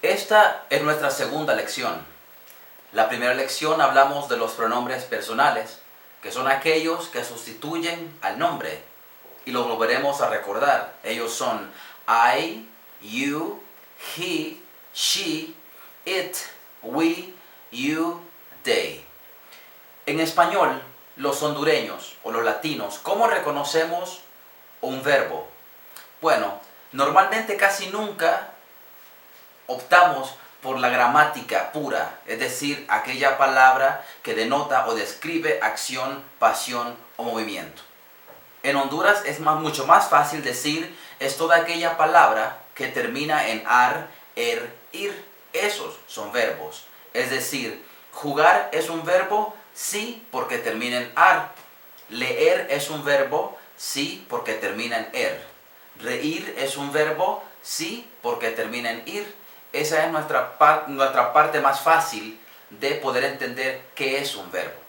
Esta es nuestra segunda lección. La primera lección hablamos de los pronombres personales, que son aquellos que sustituyen al nombre, y los volveremos a recordar. Ellos son I, you, he, she, it, we, you, they. En español, los hondureños o los latinos, ¿cómo reconocemos un verbo? Bueno, normalmente casi nunca optamos por la gramática pura, es decir, aquella palabra que denota o describe acción, pasión o movimiento. En Honduras es mucho más fácil decir es toda aquella palabra que termina en ar, ir. Esos son verbos. Es decir, jugar es un verbo, sí, porque termina en ar. Leer es un verbo, sí, porque termina en reír es un verbo, sí, porque termina en ir. Esa es nuestra parte más fácil de poder entender qué es un verbo.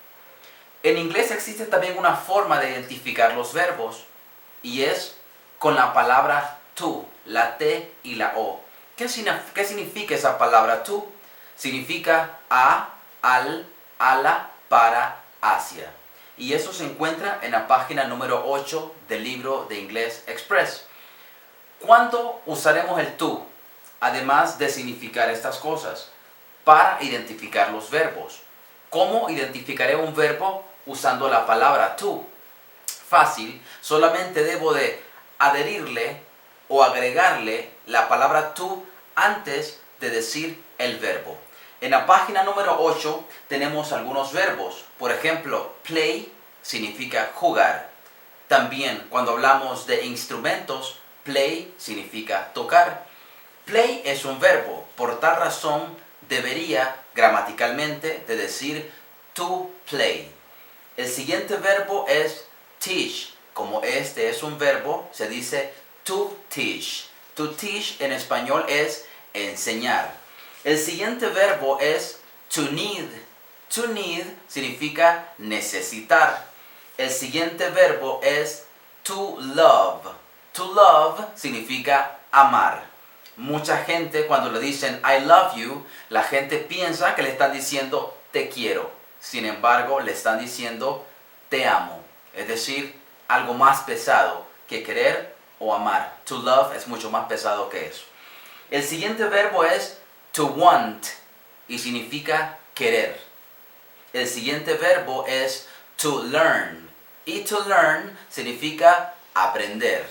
En inglés existe también una forma de identificar los verbos y es con la palabra to, la T y la O. ¿Qué significa esa palabra to? Significa a, al, ala, para, hacia. Y eso se encuentra en la página número 8 del libro de Inglés Express. ¿Cuándo usaremos el to? Además de significar estas cosas, para identificar los verbos. ¿Cómo identificaré un verbo usando la palabra to? Fácil, solamente debo de adherirle o agregarle la palabra to antes de decir el verbo. En la página número 8 tenemos algunos verbos. Por ejemplo, play significa jugar. También cuando hablamos de instrumentos, play significa tocar. Play es un verbo, por tal razón debería gramaticalmente de decir to play. El siguiente verbo es teach. Como este es un verbo, se dice to teach. To teach en español es enseñar. El siguiente verbo es to need. To need significa necesitar. El siguiente verbo es to love. To love significa amar. Mucha gente cuando le dicen I love you, la gente piensa que le están diciendo te quiero. Sin embargo, le están diciendo te amo. Es decir, algo más pesado que querer o amar. To love es mucho más pesado que eso. El siguiente verbo es to want y significa querer. El siguiente verbo es to learn y to learn significa aprender.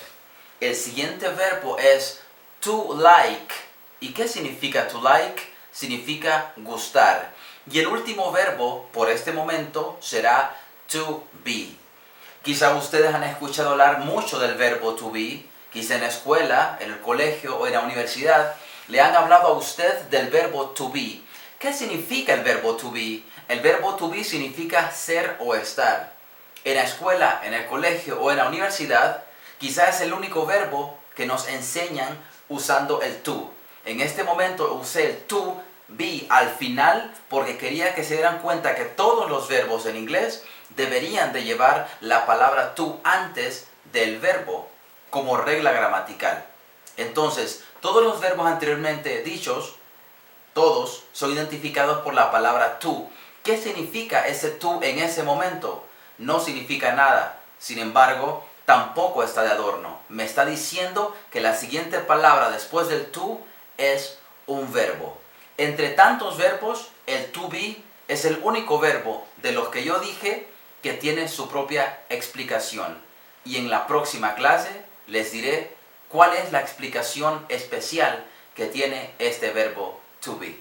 El siguiente verbo es to like. ¿Y qué significa to like? Significa gustar. Y el último verbo por este momento será to be. Quizá ustedes han escuchado hablar mucho del verbo to be. Quizá en la escuela, en el colegio o en la universidad le han hablado a usted del verbo to be. ¿Qué significa el verbo to be? El verbo to be significa ser o estar. En la escuela, en el colegio o en la universidad, quizá es el único verbo que nos enseñan usando el to. En este momento usé el to be al final porque quería que se dieran cuenta que todos los verbos en inglés deberían de llevar la palabra to antes del verbo como regla gramatical. Entonces, todos los verbos anteriormente dichos, todos son identificados por la palabra to. ¿Qué significa ese to en ese momento? No significa nada. Sin embargo, tampoco está de adorno. Me está diciendo que la siguiente palabra después del to es un verbo. Entre tantos verbos, el to be es el único verbo de los que yo dije que tiene su propia explicación. Y en la próxima clase les diré cuál es la explicación especial que tiene este verbo to be.